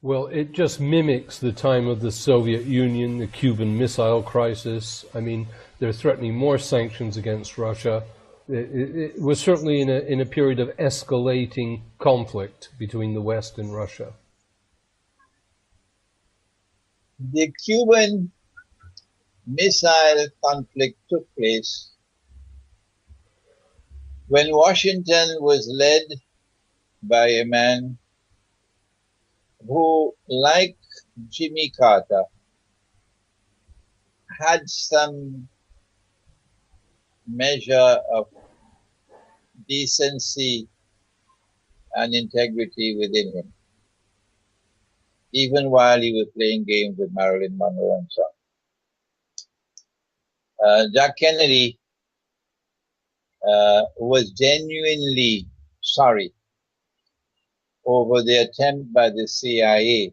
Well, it just mimics the time of the Soviet Union, the Cuban Missile Crisis. I mean, they're threatening more sanctions against Russia. It was certainly in a period of escalating conflict between the West and Russia. The Cuban Missile conflict took place when Washington was led by a man who, like Jimmy Carter, had some measure of decency and integrity within him, even while he was playing games with Marilyn Monroe and so on. Jack Kennedy was genuinely sorry over the attempt by the CIA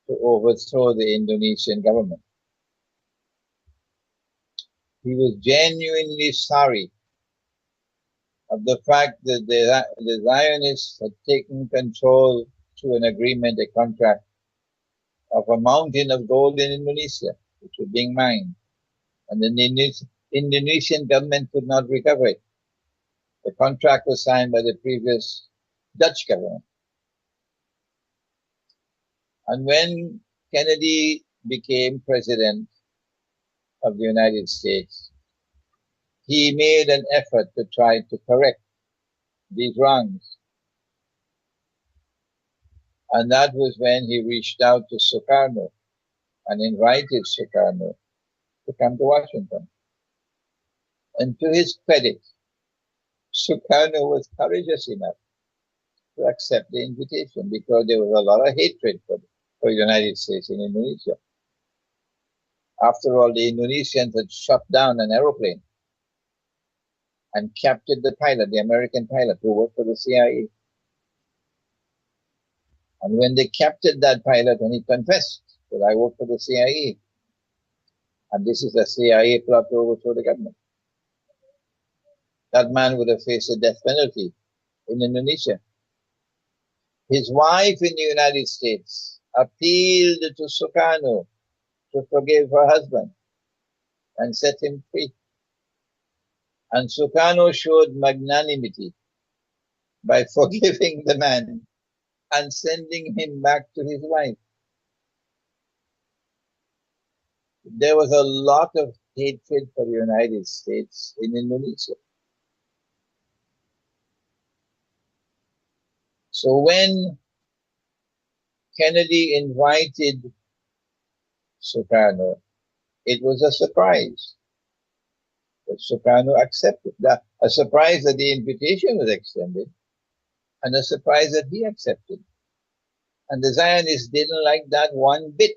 to overthrow the Indonesian government. He was genuinely sorry of the fact that the Zionists had taken control through an agreement, a contract, of a mountain of gold in Indonesia, which was being mined. And the Indonesian government could not recover it. The contract was signed by the previous Dutch government. And when Kennedy became president of the United States, he made an effort to try to correct these wrongs. And that was when he reached out to SOEKARNO and invited SOEKARNO to come to Washington. And to his credit, SOEKARNO was courageous enough to accept the invitation, because there was a lot of hatred for the United States in Indonesia. After all, the Indonesians had shot down an aeroplane and captured the pilot, the American pilot who worked for the CIA. And when they captured that pilot, and he confessed that I worked for the CIA, and this is a CIA plot to overthrow the government, that man would have faced a death penalty in Indonesia. His wife in the United States appealed to SOEKARNO to forgive her husband and set him free. And SOEKARNO showed magnanimity by forgiving the man and sending him back to his wife. There was a lot of hatred for the United States in Indonesia. So when Kennedy invited SOEKARNO, it was a surprise. But SOEKARNO accepted that. A surprise that the invitation was extended, and a surprise that he accepted. And the Zionists didn't like that one bit.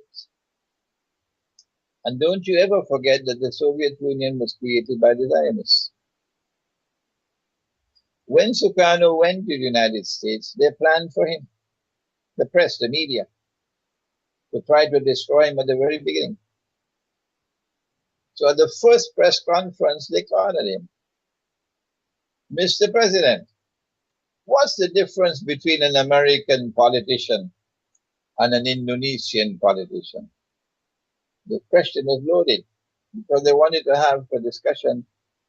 And don't you ever forget that the Soviet Union was created by the Zionists. When SOEKARNO went to the United States, they planned for him, the press, the media, to try to destroy him at the very beginning. So at the first press conference, they cornered him. Mr. President, what's the difference between an American politician and an Indonesian politician? The question was loaded, because they wanted to have a discussion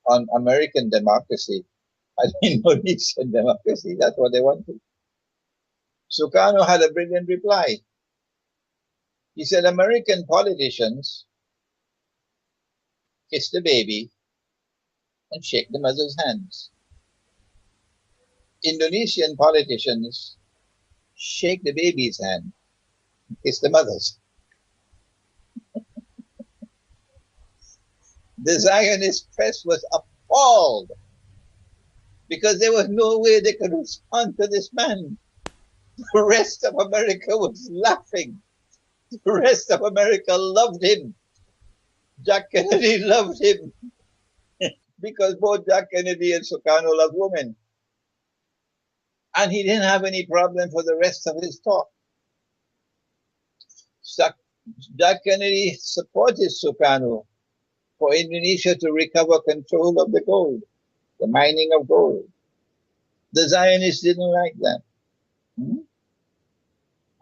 on American democracy and Indonesian democracy. That's what they wanted. SOEKARNO had a brilliant reply. He said, American politicians kiss the baby and shake the mother's hands. Indonesian politicians shake the baby's hand and kiss the mother's. The Zionist press was appalled, because there was no way they could respond to this man. The rest of America was laughing. The rest of America loved him. Jack Kennedy loved him, because both Jack Kennedy and SOEKARNO loved women. And he didn't have any problem for the rest of his talk. Jack Kennedy supported SOEKARNO for Indonesia to recover control of the gold, the mining of gold. The Zionists didn't like that.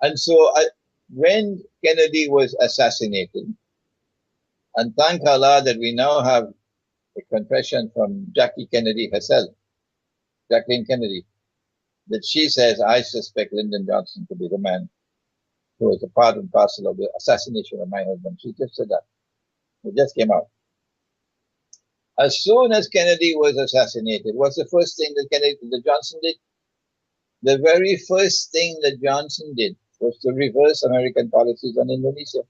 And so when Kennedy was assassinated, and thank Allah that we now have a confession from Jackie Kennedy herself, Jacqueline Kennedy, that she says, I suspect Lyndon Johnson to be the man who was a part and parcel of the assassination of my husband. She just said that. It just came out. As soon as Kennedy was assassinated, what's the first thing that Johnson did? The very first thing that Johnson did was to reverse American policies on Indonesia.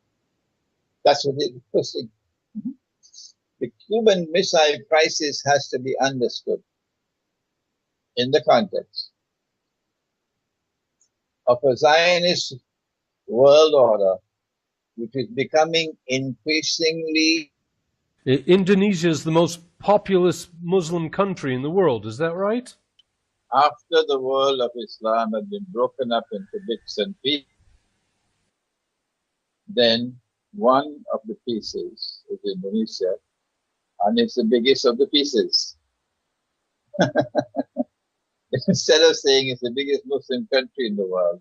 That's what the first thing. The Cuban Missile Crisis has to be understood in the context of a Zionist world order which is becoming increasingly... Indonesia is the most populous Muslim country in the world, is that right? After the world of Islam had been broken up into bits and pieces, then one of the pieces is Indonesia, and it's the biggest of the pieces. Instead of saying it's the biggest Muslim country in the world,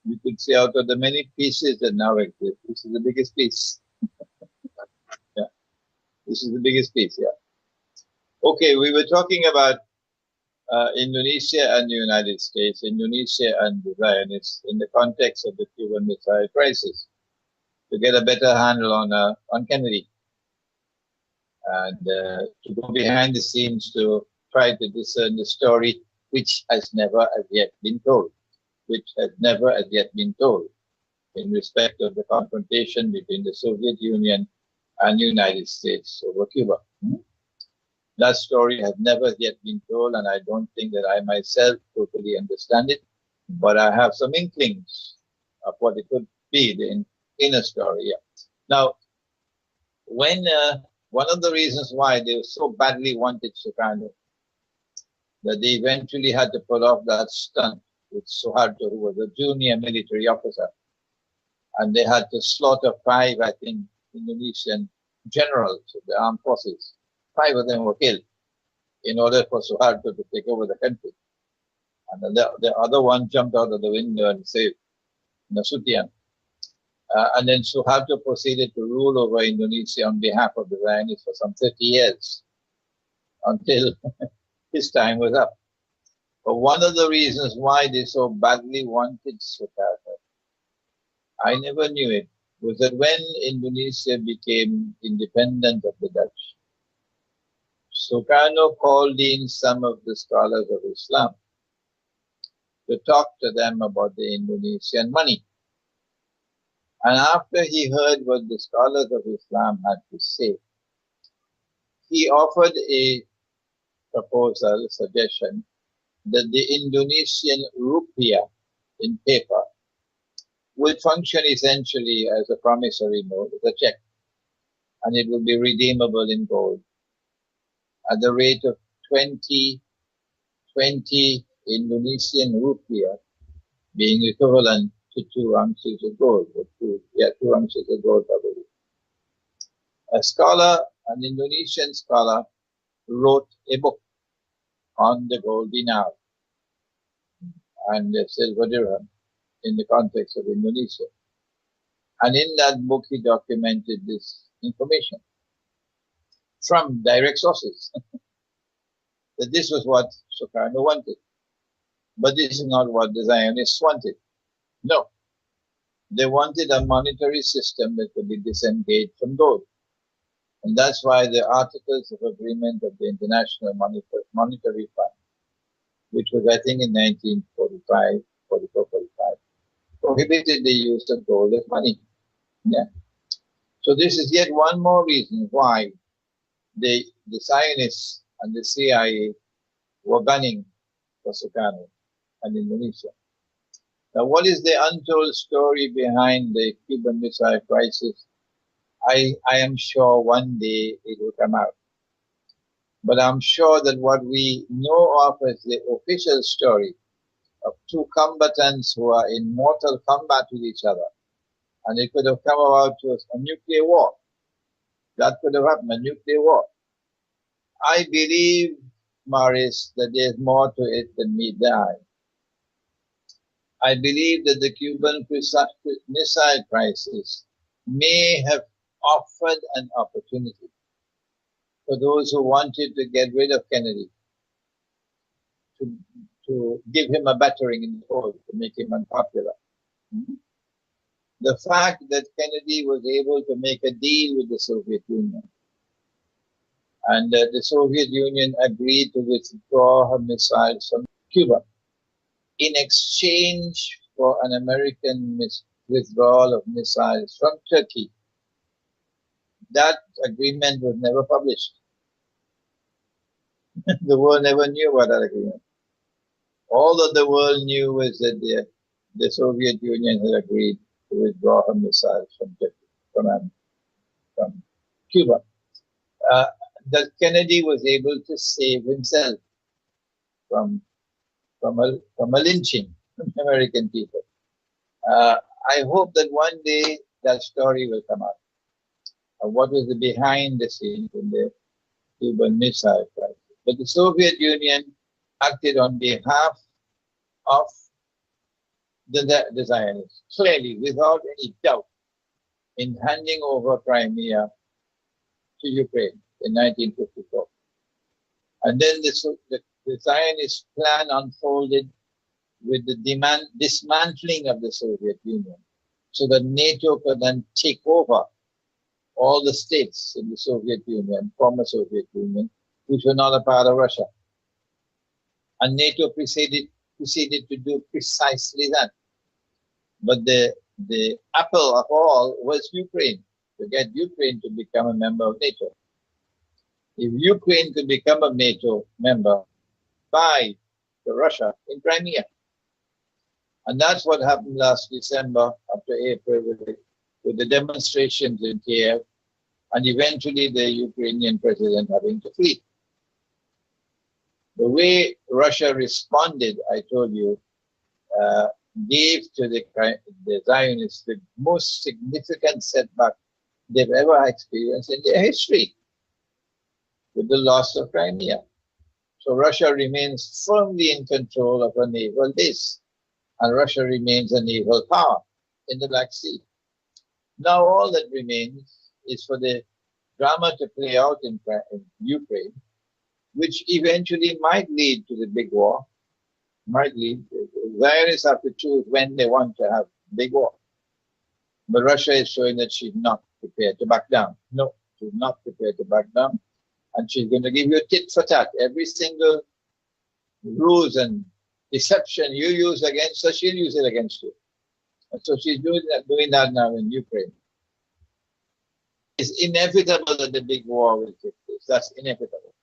you could say out of the many pieces that now exist, this is the biggest piece. Yeah, this is the biggest piece, yeah. Okay, we were talking about Indonesia and the United States, Indonesia and the Zionists in the context of the Cuban Missile Crisis, to get a better handle on Kennedy, and to go behind the scenes to try to discern the story which has never as yet been told, in respect of the confrontation between the Soviet Union and the United States over Cuba. That story has never yet been told, and I don't think that I myself totally understand it, but I have some inklings of what it could be, the inner story. Yeah. Now, when one of the reasons why they so badly wanted Sukarno, that they eventually had to pull off that stunt with Suharto, who was a junior military officer, and they had to slaughter 5, I think, Indonesian generals of the armed forces. 5 of them were killed in order for Suharto to take over the country. And the other one jumped out of the window and saved Nasution. And then Suharto proceeded to rule over Indonesia on behalf of the Zionists for some 30 years until his time was up. But one of the reasons why they so badly wanted Sukarno, I never knew it, was that when Indonesia became independent of the Dutch, Sukarno called in some of the scholars of Islam to talk to them about the Indonesian money. And after he heard what the scholars of Islam had to say, he offered a proposal, suggestion, that the Indonesian rupiah in paper would function essentially as a promissory note, as a check, and it would be redeemable in gold at the rate of 20 Indonesian rupiah, being equivalent to 2 ounces of gold, or 2 ounces of gold, probably. A scholar, an Indonesian scholar, wrote a book on the gold dinar and the silver dirham in the context of Indonesia. And in that book, he documented this information from direct sources, that this was what Sukarno wanted. But this is not what the Zionists wanted. No. They wanted a monetary system that could be disengaged from gold. And that's why the Articles of Agreement of the International Monetary Fund, which was, I think, in 1945, 44, 45, prohibited the use of gold as money. Yeah. So this is yet one more reason why the Zionists and the CIA were gunning for Sukarno and Indonesia. Now, what is the untold story behind the Cuban Missile Crisis? I am sure one day it will come out. But I'm sure that what we know of as the official story of 2 combatants who are in mortal combat with each other, and it could have come about to a nuclear war. That could have happened, a nuclear war. I believe, Maurice, that there's more to it than meet the eye. I believe that the Cuban Missile Crisis may have offered an opportunity for those who wanted to get rid of Kennedy, to give him a battering in the cold, to make him unpopular. The fact that Kennedy was able to make a deal with the Soviet Union, and the Soviet Union agreed to withdraw her missiles from Cuba in exchange for an American withdrawal of missiles from Turkey. That agreement was never published. The world never knew about that agreement. All that the world knew was that the Soviet Union had agreed to withdraw her missiles from Turkey, from Cuba. That Kennedy was able to save himself from a lynching from American people. I hope that one day that story will come out of what was the behind the scenes in the Cuban Missile Crisis. But the Soviet Union acted on behalf of the Zionists, clearly, without any doubt, in handing over Crimea to Ukraine in 1954. And then the Zionist plan unfolded with the dismantling of the Soviet Union, so that NATO could then take over all the states in the Soviet Union, former Soviet Union, which were not a part of Russia. And NATO proceeded to do precisely that. But the apple of all was Ukraine, to get Ukraine to become a member of NATO. If Ukraine could become a NATO member, by Russia in Crimea. And that's what happened last December, after April, with the demonstrations in Kiev, and eventually the Ukrainian president having to flee. The way Russia responded, I told you, gave to the Zionists the most significant setback they've ever experienced in their history, with the loss of Crimea. So Russia remains firmly in control of a naval base, and Russia remains a naval power in the Black Sea. Now all that remains is for the drama to play out in Ukraine, which eventually might lead to the big war. Zionists have to choose when they want to have big war. But Russia is showing that she's not prepared to back down. No, she's not prepared to back down. And she's going to give you tit for tat. Every single ruse and deception you use against her, she'll use it against you. And so she's doing that now in Ukraine. It's inevitable that the big war will take place. That's inevitable.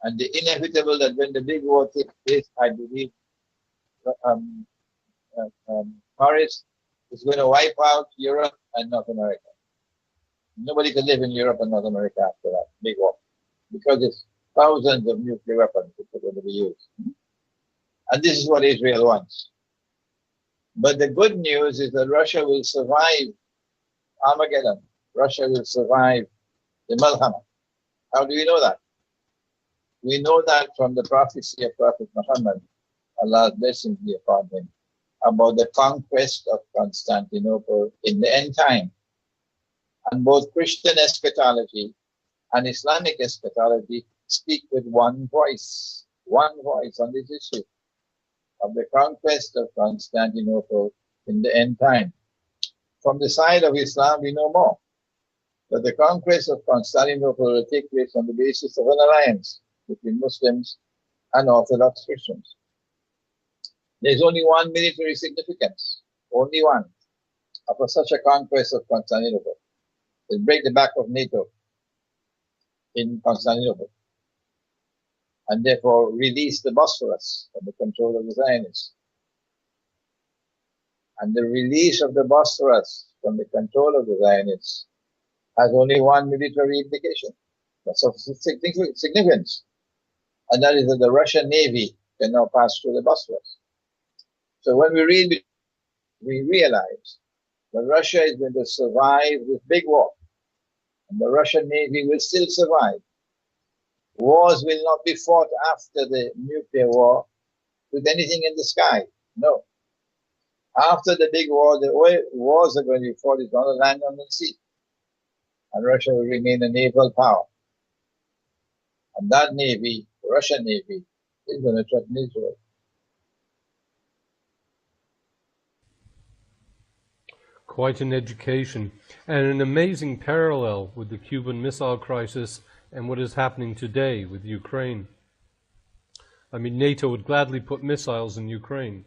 And the inevitable that when the big war takes place, I believe Paris is going to wipe out Europe and North America. Nobody can live in Europe and North America after that big war, because it's thousands of nuclear weapons that are going to be used. And this is what Israel wants. But the good news is that Russia will survive Armageddon. Russia will survive the Malhama. How do we know that? We know that from the prophecy of Prophet Muhammad, Allah's blessings be upon him, about the conquest of Constantinople in the end time. And both Christian eschatology and Islamic eschatology speak with one voice on this issue of the conquest of Constantinople in the end time. From the side of Islam, we know more, that the conquest of Constantinople will take place on the basis of an alliance between Muslims and Orthodox Christians. There's only one military significance, only one, of such a conquest of Constantinople. It'll break the back of NATO in Constantinople, and therefore release the Bosphorus from the control of the Zionists. And the release of the Bosphorus from the control of the Zionists has only one military implication. That's of significance. And that is that the Russian Navy can now pass through the Bosphorus. So when we read, we realize that Russia is going to survive this big war, and the Russian Navy will still survive. Wars will not be fought after the nuclear war with anything in the sky. No. After the big war, the wars are going to be fought on the land and on the sea. And Russia will remain a naval power. And that navy, the Russian navy, is going to threaten Israel. Quite an education, and an amazing parallel with the Cuban Missile Crisis and what is happening today with Ukraine. I mean, NATO would gladly put missiles in Ukraine.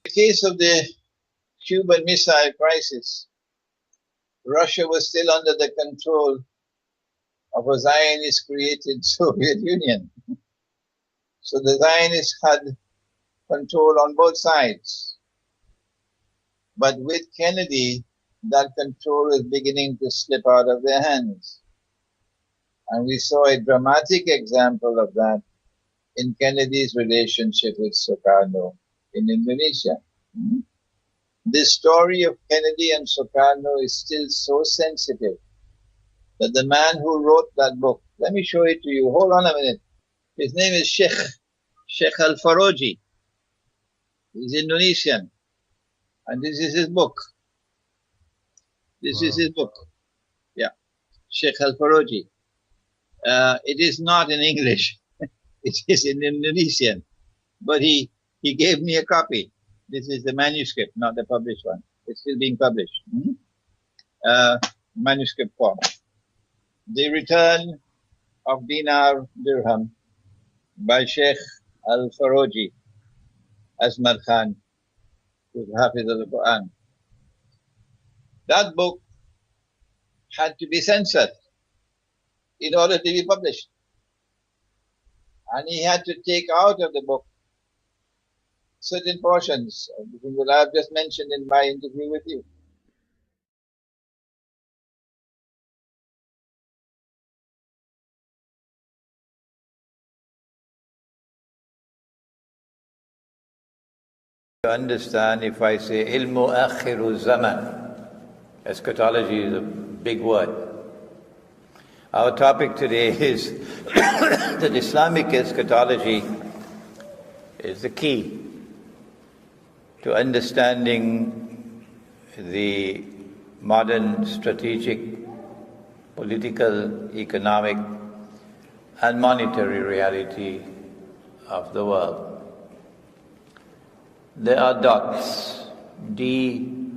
In the case of the Cuban Missile Crisis, Russia was still under the control of a Zionist-created Soviet Union. So the Zionists had control on both sides. But with Kennedy, that control is beginning to slip out of their hands. And we saw a dramatic example of that in Kennedy's relationship with SOEKARNO in Indonesia. This story of Kennedy and SOEKARNO is still so sensitive that the man who wrote that book, let me show it to you, hold on a minute. His name is Sheikh Al-Faroji. He's Indonesian. And this is his book. This is his book. Yeah. Sheikh Al-Faroji. It is not in English. It is in Indonesian. But he gave me a copy. This is the manuscript, not the published one. It's still being published. Manuscript form. The Return of Dinar Dirham by Sheikh Al-Faroji Asmar Khan, who's Hafiz of the Quran. That book had to be censored in order to be published. And he had to take out of the book certain portions of the things that I have just mentioned in my interview with you. To understand, if I say ilmu akhiru zaman, eschatology is a big word. Our topic today is that Islamic eschatology is the key to understanding the modern strategic, political, economic, and monetary reality of the world. There are dots, D-O-T-S,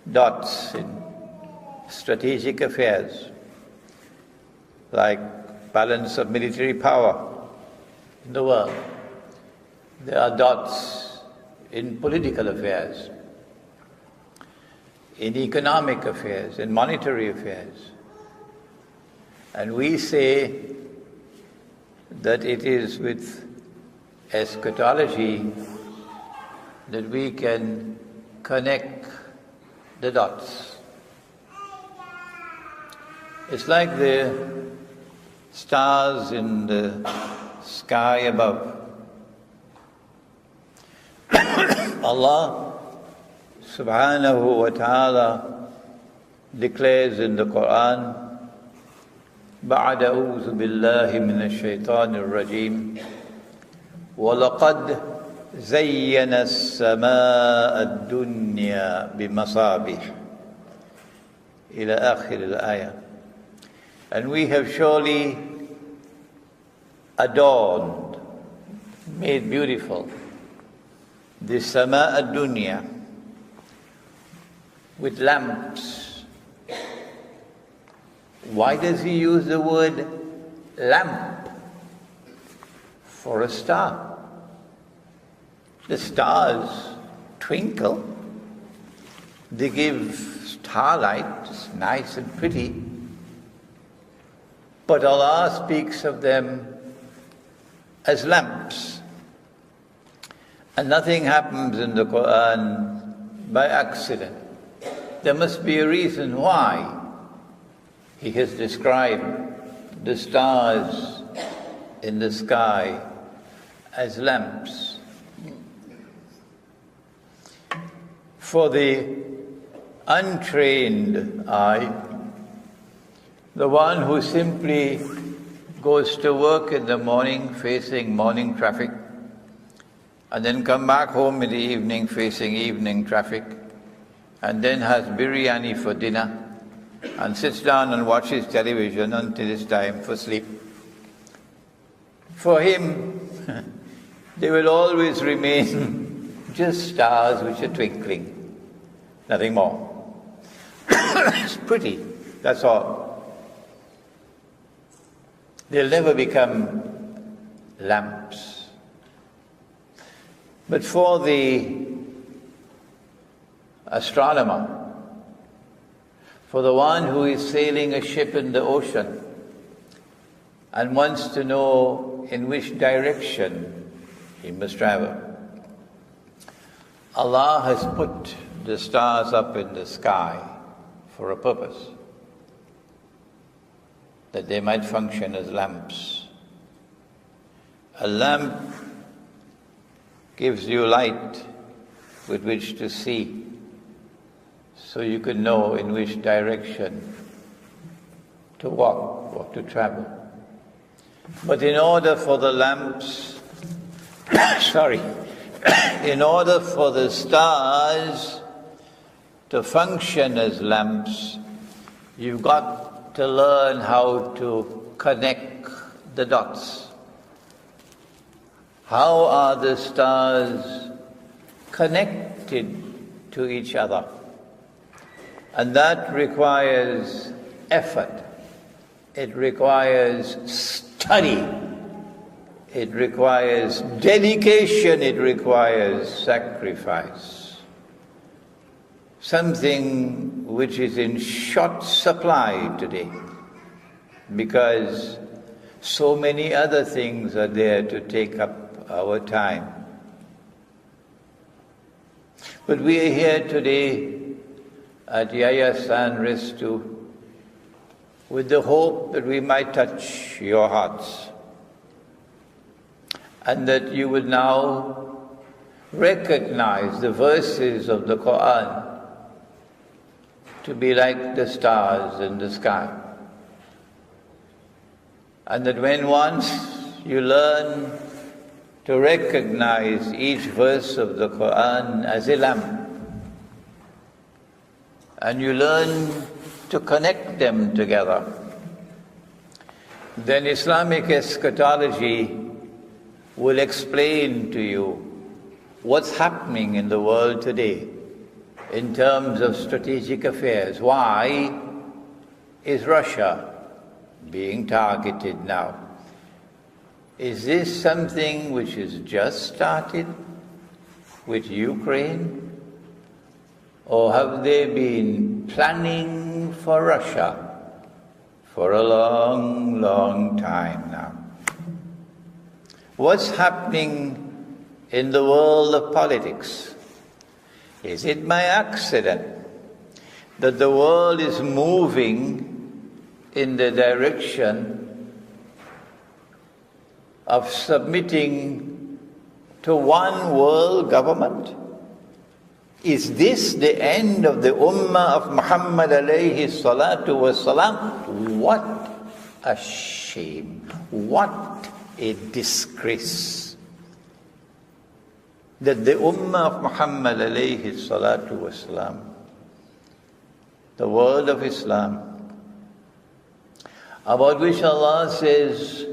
dots in strategic affairs, like balance of military power in the world. There are dots in political affairs, in economic affairs, in monetary affairs. And we say that it is with eschatology that we can connect the dots. It's like the stars in the sky above. Allah subhanahu wa ta'ala declares in the Quran, بعد أعوذ بالله من الشيطان الرجيم ولقد زينا السماء الدنيا بمصابيح إلى آخر الآية. And we have surely adorned, made beautiful the sama ad-dunya with lamps. Why does he use the word lamp for a star? The stars twinkle, they give starlight, it's nice and pretty, but Allah speaks of them as lamps. And nothing happens in the Quran by accident. There must be a reason why He has described the stars in the sky as lamps. For the untrained eye, the one who simply goes to work in the morning facing morning traffic, and then come back home in the evening facing evening traffic, and then has biryani for dinner, and sits down and watches television until it's time for sleep. For him, they will always remain just stars which are twinkling, nothing more. It's pretty, that's all. They'll never become lamps. But for the astronomer, for the one who is sailing a ship in the ocean and wants to know in which direction he must travel, Allah has put the stars up in the sky for a purpose, that they might function as lamps. A lamp gives you light with which to see, so you can know in which direction to walk or to travel. But in order for the lamps, in order for the stars to function as lamps, you've got to learn how to connect the dots. How are the stars connected to each other? And that requires effort. It requires study. It requires dedication. It requires sacrifice. Something which is in short supply today, because so many other things are there to take up our time. But we are here today at Yayasan Restu with the hope that we might touch your hearts, and that you would now recognize the verses of the Quran to be like the stars in the sky. And that when once you learn to recognize each verse of the Quran as a lamp, and you learn to connect them together, then Islamic eschatology will explain to you what's happening in the world today in terms of strategic affairs. Why is Russia being targeted now? Is this something which has just started with Ukraine? Or have they been planning for Russia for a long, long time now? What's happening in the world of politics? Is it by accident that the world is moving in the direction of submitting to one world government? Is this the end of the ummah of Muhammad alayhi salatu wasalam? What a shame, what a disgrace that the ummah of Muhammad alayhi salatu wasalam, the world of Islam, about which Allah says,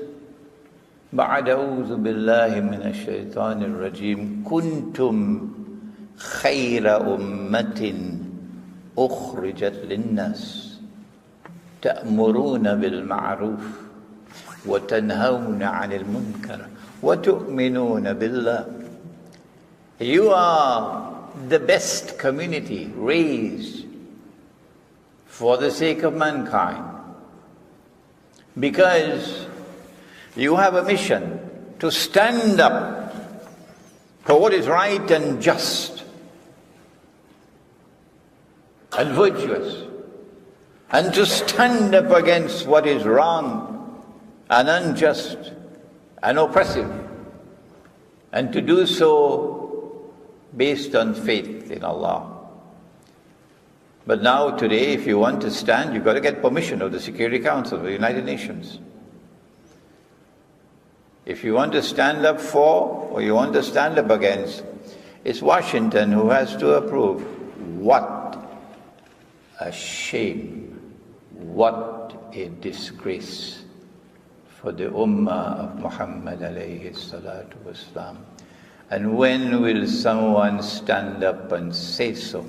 بَعْدَ أَعُوذُ بِاللَّهِ مِنَ الشَّيْطَانِ الرَّجِيمِ كُنْتُمْ خَيْرَ أُمَّةٍ أُخْرِجَتْ لِلنَّاسِ تَأْمُرُونَ بِالْمَعْرُوفِ وَتَنْهَوْنَ عَنِ الْمُنْكَرِ وَتُؤْمِنُونَ بِاللَّهِ. You are the best community raised for the sake of mankind, because you have a mission to stand up for what is right and just and virtuous, and to stand up against what is wrong and unjust and oppressive, and to do so based on faith in Allah. But now today, if you want to stand, you've got to get permission of the Security Council of the United Nations. If you want to stand up for or you want to stand up against, it's Washington who has to approve. What a shame, what a disgrace for the Ummah of Muhammad alayhi salatu wasalam. And when will someone stand up and say so?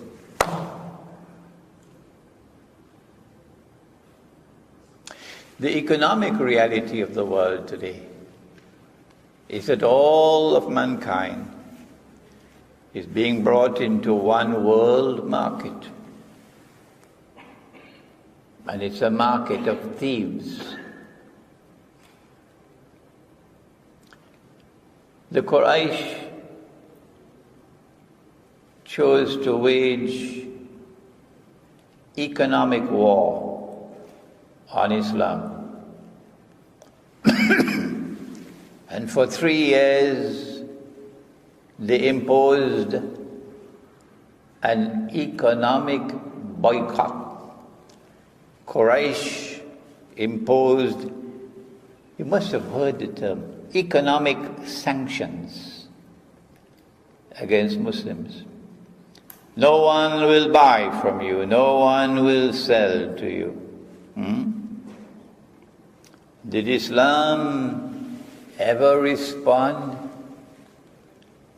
The economic reality of the world today is that all of mankind is being brought into one world market. And it's a market of thieves. The Quraysh chose to wage economic war on Islam. And for 3 years, they imposed an economic boycott. Quraysh imposed, you must have heard the term, economic sanctions against Muslims. No one will buy from you, no one will sell to you. Did Islam ever respond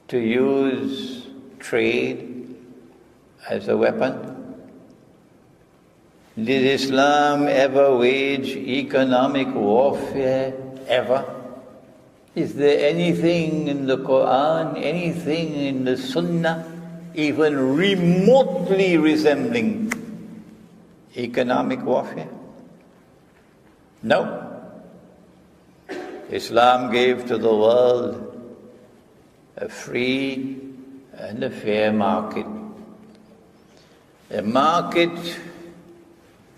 to use trade as a weapon? Did Islam ever wage economic warfare, ever? Is there anything in the Quran, anything in the Sunnah, even remotely resembling economic warfare? No. Islam gave to the world a free and a fair market. A market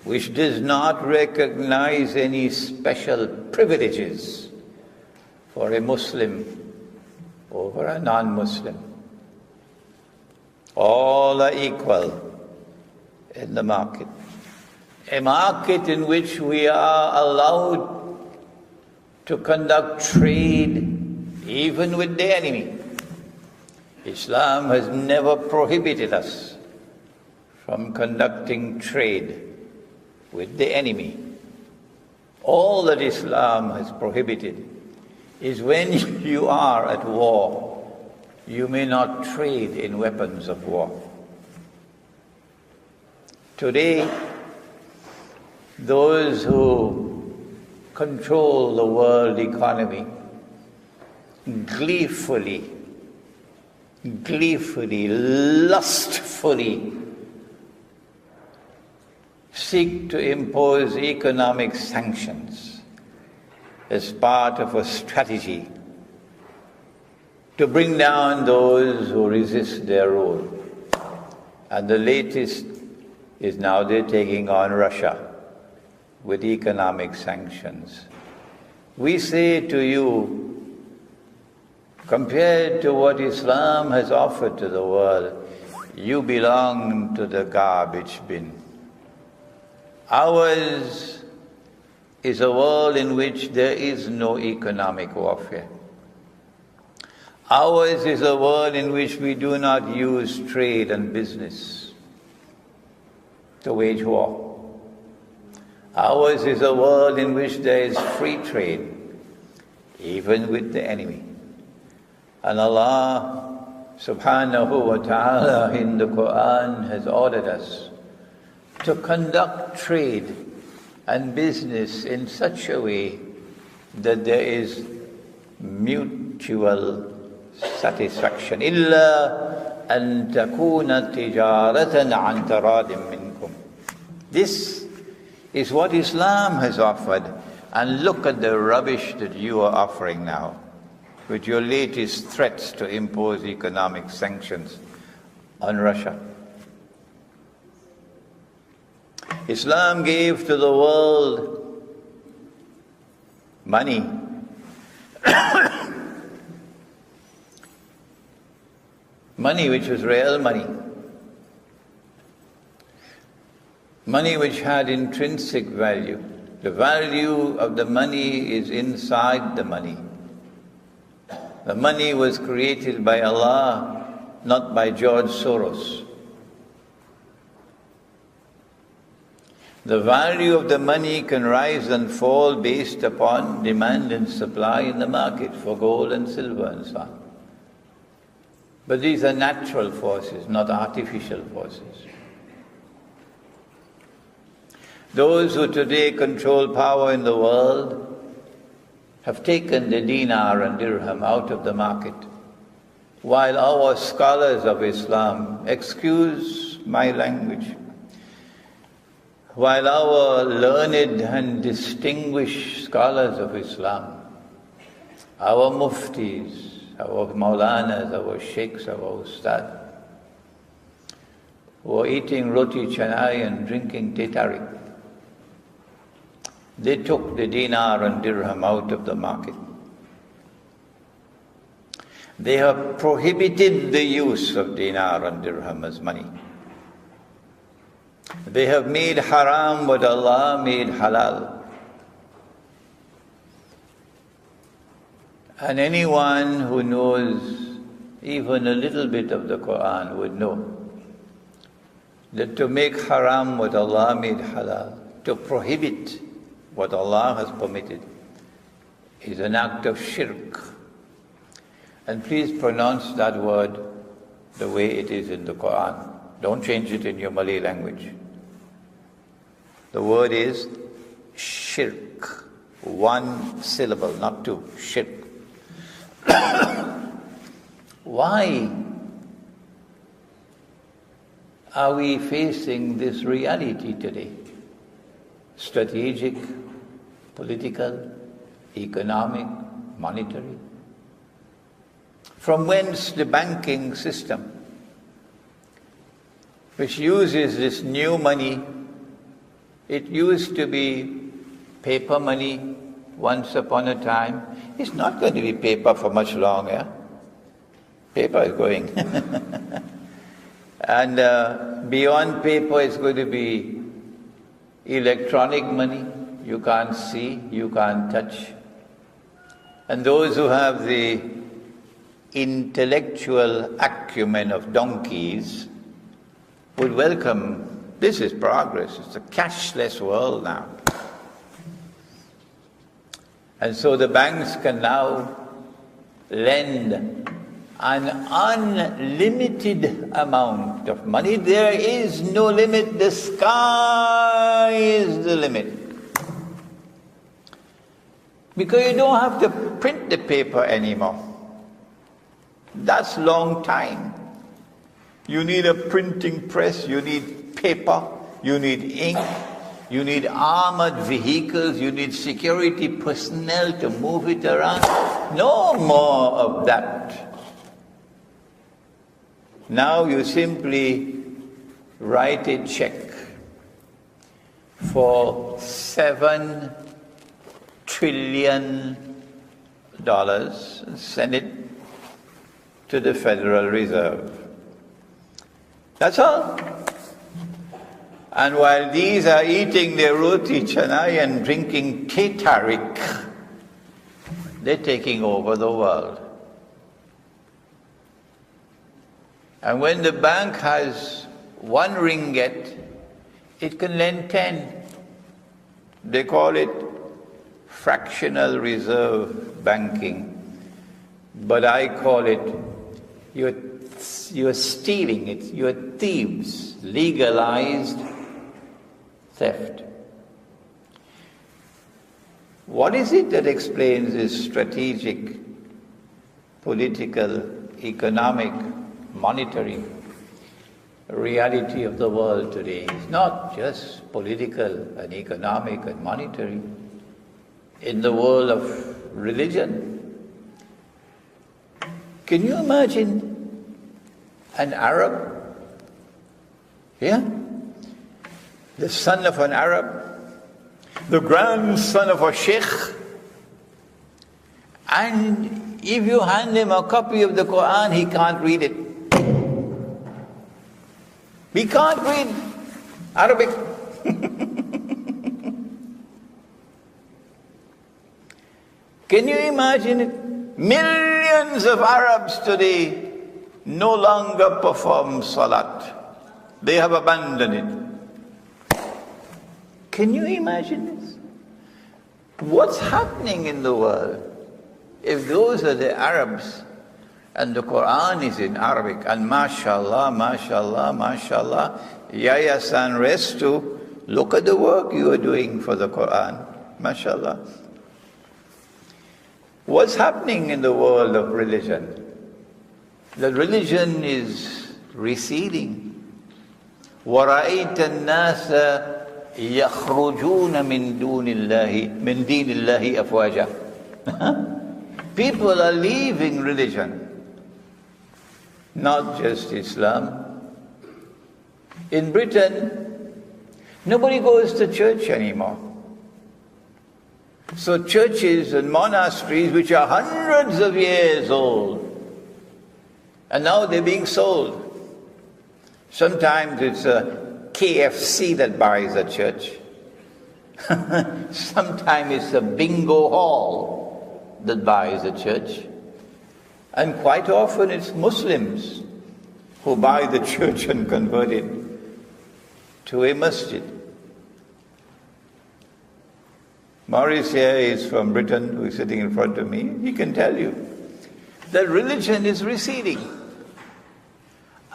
which does not recognize any special privileges for a Muslim over a non-Muslim. All are equal in the market. A market in which we are allowed to conduct trade even with the enemy. Islam has never prohibited us from conducting trade with the enemy. All that Islam has prohibited is when you are at war, you may not trade in weapons of war. Today, those who control the world economy gleefully, lustfully seek to impose economic sanctions as part of a strategy to bring down those who resist their rule. And the latest is now they're taking on Russia with economic sanctions. We say to you, compared to what Islam has offered to the world, you belong to the garbage bin. Ours is a world in which there is no economic warfare. Ours is a world in which we do not use trade and business to wage war. Ours is a world in which there is free trade, even with the enemy. And Allah subhanahu wa ta'ala in the Quran has ordered us to conduct trade and business in such a way that there is mutual satisfaction. إِلَّا أَن تَكُونَ تِجَارَةً عَنْ تَرَادٍ مِّنْكُمْ. This is what Islam has offered. And look at the rubbish that you are offering now, with your latest threats to impose economic sanctions on Russia. Islam gave to the world money. Money which was real money. Money which had intrinsic value. The value of the money is inside the money. The money was created by Allah, not by George Soros. The value of the money can rise and fall based upon demand and supply in the market for gold and silver and so on. But these are natural forces, not artificial forces. Those who today control power in the world have taken the dinar and dirham out of the market, while our scholars of Islam, excuse my language, while our learned and distinguished scholars of Islam, our muftis, our maulanas, our sheikhs, our ustad, who are eating roti canai and drinking tetarik, they took the dinar and dirham out of the market. They have prohibited the use of dinar and dirham as money. They have made haram what Allah made halal. And anyone who knows even a little bit of the Quran would know that to make haram what Allah made halal, to prohibit what Allah has permitted, is an act of shirk. And please pronounce that word the way it is in the Quran. Don't change it in your Malay language. The word is shirk. One syllable, not two. Shirk. Why are we facing this reality today? Strategic, political, economic, monetary. From whence the banking system, which uses this new money. It used to be paper money once upon a time. It's not going to be paper for much longer. Paper is going. And beyond paper is going to be electronic money. You can't see, you can't touch. And those who have the intellectual acumen of donkeys would welcome. This is progress. It's a cashless world now. And so the banks can now lend an unlimited amount of money. There is no limit. The sky is the limit. Because you don't have to print the paper anymore. That's long time. You need a printing press, you need paper, you need ink, you need armored vehicles, you need security personnel to move it around. No more of that. Now you simply write a check for $7 trillion and send it to the Federal Reserve. That's all. And while these are eating their roti canai and drinking teh tarik, they're taking over the world. And when the bank has 1 ringgit, it can lend 10. They call it fractional reserve banking. But I call it, you're stealing it, you're thieves, legalized theft. What is it that explains this strategic, political, economic, monetary reality of the world today? It's not just political and economic and monetary. In the world of religion, can you imagine an Arab, the son of an Arab, the grandson of a Sheikh, and if you hand him a copy of the Quran, he can't read it. He can't read Arabic. Can you imagine it? Millions Millions of Arabs today no longer perform salat. They have abandoned it. Can you imagine this? What's happening in the world? If those are the Arabs, and the Quran is in Arabic, and mashallah, mashallah, mashallah, Yaya San Restu, look at the work you are doing for the Quran, mashallah. What's happening in the world of religion? The religion is receding. وَرَأَيْتَ النَّاسَ يَخْرُجُونَ مِن دِينِ اللَّهِ أَفْوَاجًا. People are leaving religion. Not just Islam. In Britain, nobody goes to church anymore. So churches and monasteries, which are hundreds of years old, and now they're being sold. Sometimes it's a KFC that buys a church. Sometimes it's a bingo hall that buys a church. And quite often it's Muslims who buy the church and convert it to a masjid. Maurice here is from Britain, who is sitting in front of me. He can tell you that religion is receding.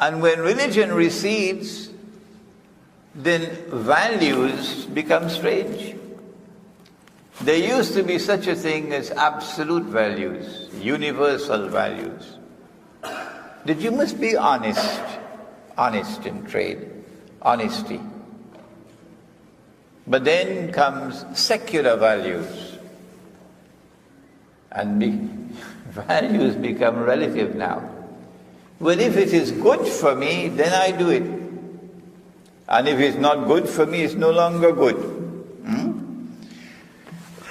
And when religion recedes, then values become strange. There used to be such a thing as absolute values, universal values. That you must be honest, honest in trade, honesty. But then comes secular values, and values become relative now. Well, if it is good for me, then I do it. And if it's not good for me, it's no longer good.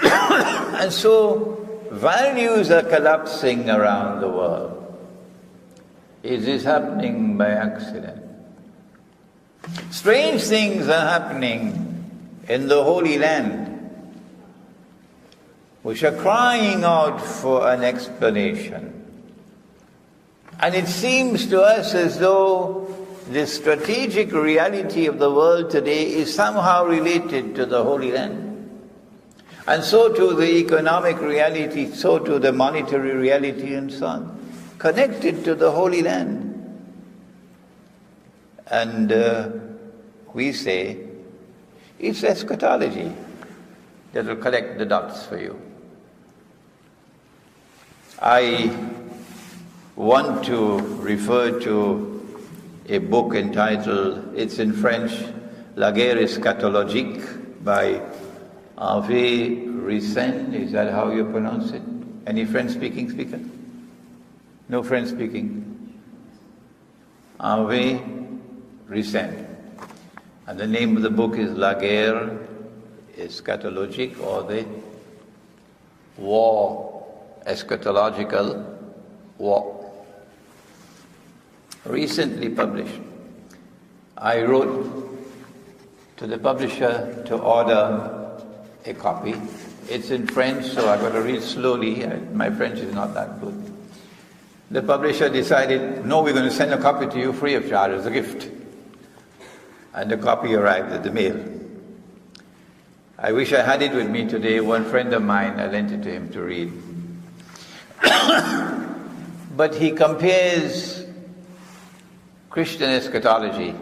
And so, values are collapsing around the world. Is this happening by accident? Strange things are happening in the Holy Land, which are crying out for an explanation. And it seems to us as though the strategic reality of the world today is somehow related to the Holy Land. And so to the economic reality, so to the monetary reality and so on, connected to the Holy Land. And we say, it's eschatology that will connect the dots for you. I want to refer to a book entitled, it's in French, La guerre eschatologique by Hosein. Is that how you pronounce it? Any French-speaking speaker? No French-speaking? Hosein. And the name of the book is La guerre eschatologique, or the war, eschatological war. Recently published. I wrote to the publisher to order a copy. It's in French, so I've got to read slowly. My French is not that good. The publisher decided, no, we're going to send a copy to you free of charge as a gift. And the copy arrived at the mail. I wish I had it with me today. One friend of mine, I lent it to him to read. But he compares Christian eschatology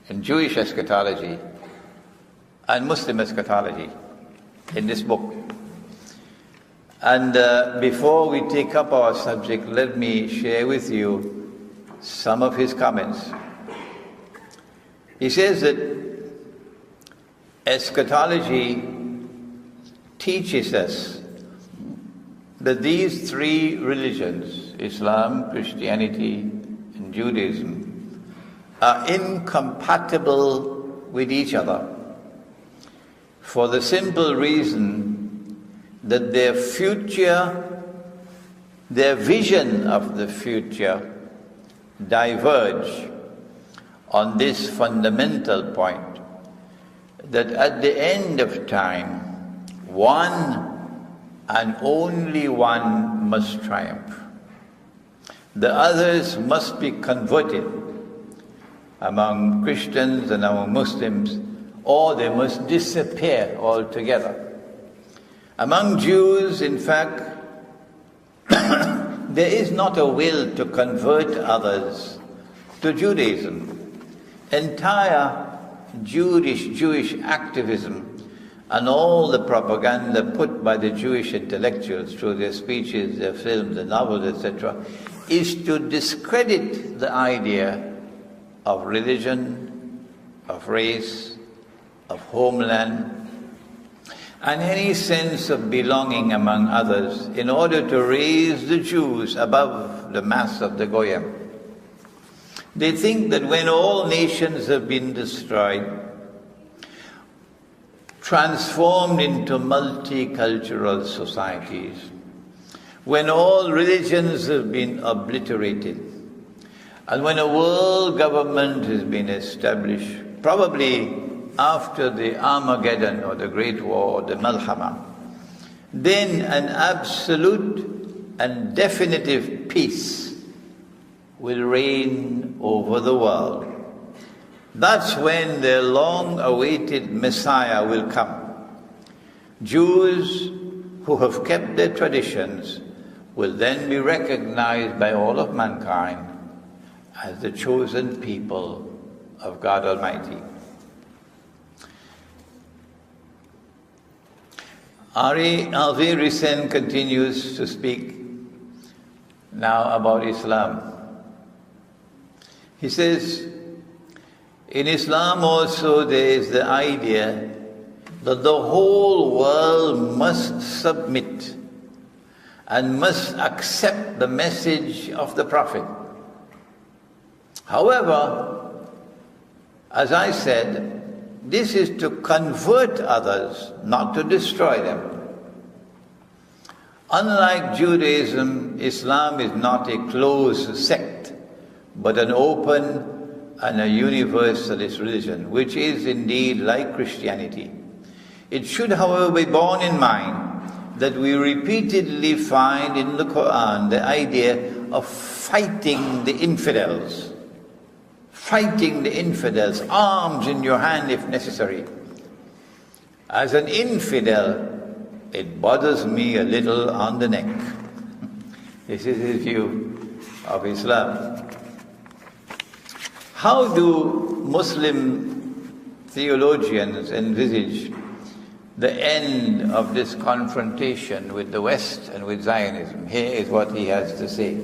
and Jewish eschatology and Muslim eschatology in this book. And before we take up our subject, let me share with you some of his comments. He says that eschatology teaches us that these three religions, Islam, Christianity, and Judaism, are incompatible with each other for the simple reason that their future, their vision of the future diverge on this fundamental point, that at the end of time, one and only one must triumph. the others must be converted among Christians and among Muslims, or they must disappear altogether. Among Jews, in fact, there is not a will to convert others to Judaism. Entire Jewish activism and all the propaganda put by the Jewish intellectuals through their speeches, their films, their novels, etc., is to discredit the idea of religion, of race, of homeland, and any sense of belonging among others in order to raise the Jews above the mass of the Goyim. They think that when all nations have been destroyed, transformed into multicultural societies, when all religions have been obliterated, and when a world government has been established, probably after the Armageddon or the Great War or the Malhama, then an absolute and definitive peace will reign over the world. That's when the long-awaited Messiah will come. Jews who have kept their traditions will then be recognized by all of mankind as the chosen people of God Almighty. Ari Hosein continues to speak now about Islam. He says, in Islam also there is the idea that the whole world must submit and must accept the message of the Prophet. However, as I said, this is to convert others, not to destroy them. Unlike Judaism, Islam is not a closed sect, but an open and a universalist religion, which is indeed like Christianity. It should, however, be borne in mind that we repeatedly find in the Quran the idea of fighting the infidels. Fighting the infidels, arms in your hand if necessary. As an infidel, it bothers me a little on the neck. This is his view of Islam. How do Muslim theologians envisage the end of this confrontation with the West and with Zionism? Here is what he has to say.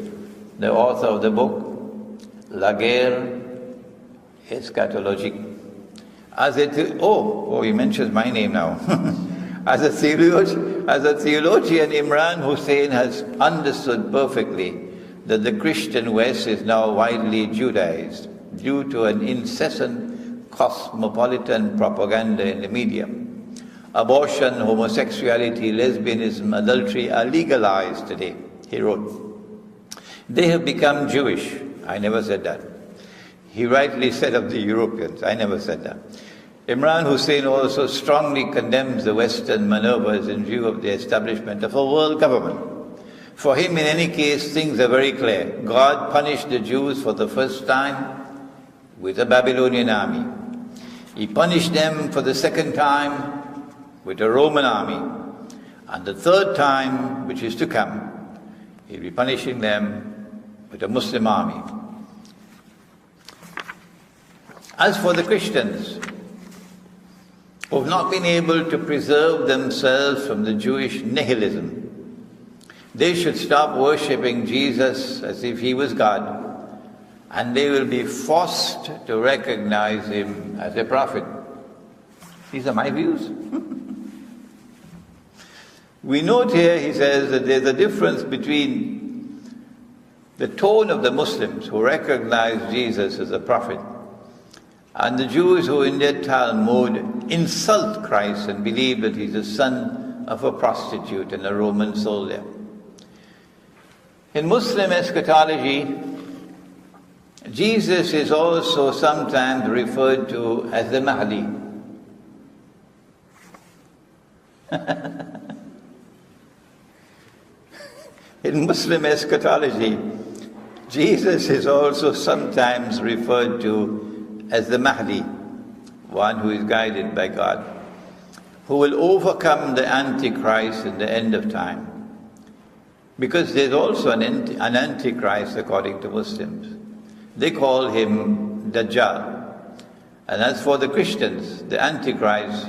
The author of the book, La Guerre Eschatologique. He mentions my name now. As a theologian, Imran Hosein has understood perfectly that the Christian West is now widely Judaized due to an incessant cosmopolitan propaganda in the media. Abortion, homosexuality, lesbianism, adultery are legalized today, he wrote. They have become Jewish. I never said that. He rightly said of the Europeans. I never said that. Imran Hosein also strongly condemns the Western maneuvers in view of the establishment of a world government. For him, in any case, things are very clear. God punished the Jews for the first time with a Babylonian army. He punished them for the second time with a Roman army. And the third time, which is to come, he'll be punishing them with a Muslim army. As for the Christians, who have not been able to preserve themselves from the Jewish nihilism, they should stop worshipping Jesus as if he was God, and they will be forced to recognize him as a prophet. These are my views. We note here, he says, that there's a difference between the tone of the Muslims who recognize Jesus as a prophet and the Jews who in their Talmud insult Christ and believe that he's the son of a prostitute and a Roman soldier. In Muslim eschatology, Jesus is also sometimes referred to as the Mahdi. In Muslim eschatology, Jesus is also sometimes referred to as the Mahdi, one who is guided by God, who will overcome the Antichrist in the end of time. Because there's also an Antichrist according to Muslims. They call him Dajjal. And as for the Christians, the Antichrist,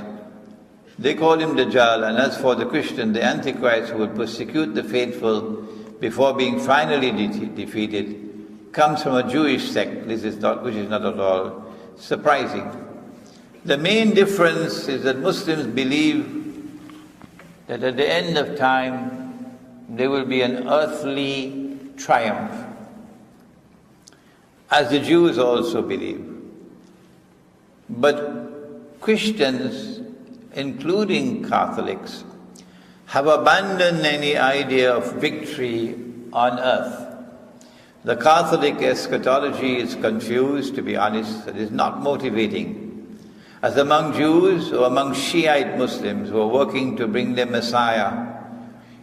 they call him Dajjal. And as for the Christian, the Antichrist who will persecute the faithful before being finally defeated, comes from a Jewish sect, which is not at all surprising. The main difference is that Muslims believe that at the end of time there will be an earthly triumph, as the Jews also believe. But Christians, including Catholics, have abandoned any idea of victory on earth. The Catholic eschatology is confused, to be honest. It is not motivating. As among Jews or among Shiite Muslims who are working to bring their Messiah,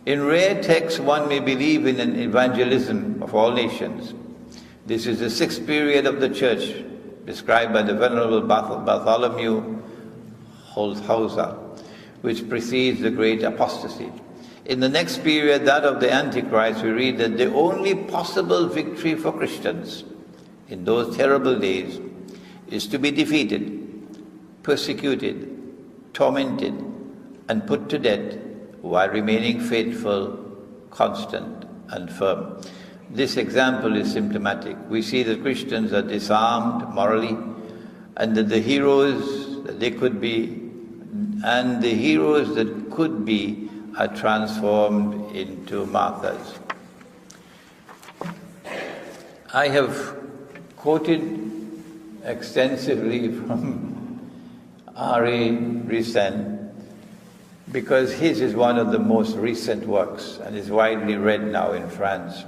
in rare texts one may believe in an evangelism of all nations. This is the sixth period of the church, described by the Venerable Bartholomew Hauser, which precedes the great apostasy. In the next period, that of the Antichrist, we read that the only possible victory for Christians in those terrible days is to be defeated, persecuted, tormented, and put to death while remaining faithful, constant, and firm. This example is symptomatic. We see that Christians are disarmed morally, and that the heroes that they could be, and the heroes that could be, are transformed into martyrs. I have quoted extensively from R.A. Ricen because his is one of the most recent works and is widely read now in France,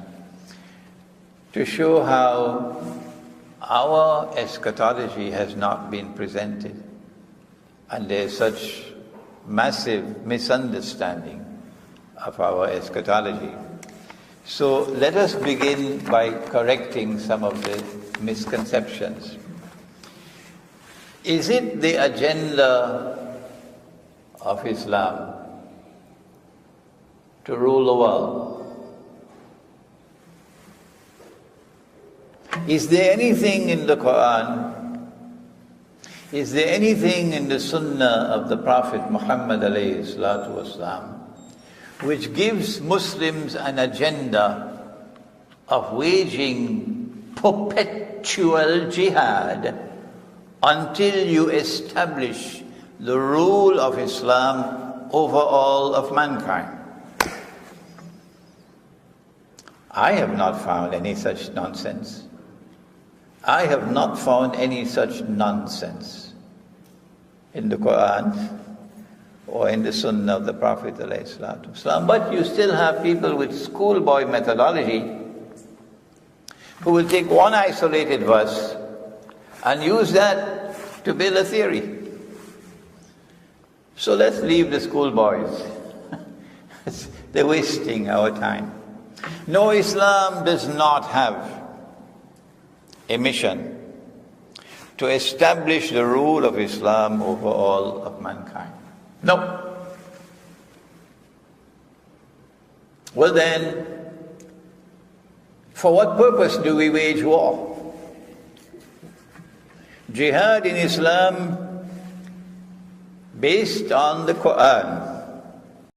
to show how our eschatology has not been presented, and there's such massive misunderstanding of our eschatology. So let us begin by correcting some of the misconceptions. Is it the agenda of Islam to rule the world? Is there anything in the Quran, is there anything in the Sunnah of the Prophet Muhammad alayhi salatu wasalam, which gives Muslims an agenda of waging perpetual jihad until you establish the rule of Islam over all of mankind? I have not found any such nonsense. I have not found any such nonsense in the Quran or in the Sunnah of the Prophet ﷺ. But you still have people with schoolboy methodology who will take one isolated verse and use that to build a theory. So let's leave the schoolboys. They're wasting our time. No, Islam does not have a mission to establish the rule of Islam over all of mankind. No. Well then, for what purpose do we wage war? Jihad in Islam, based on the Quran,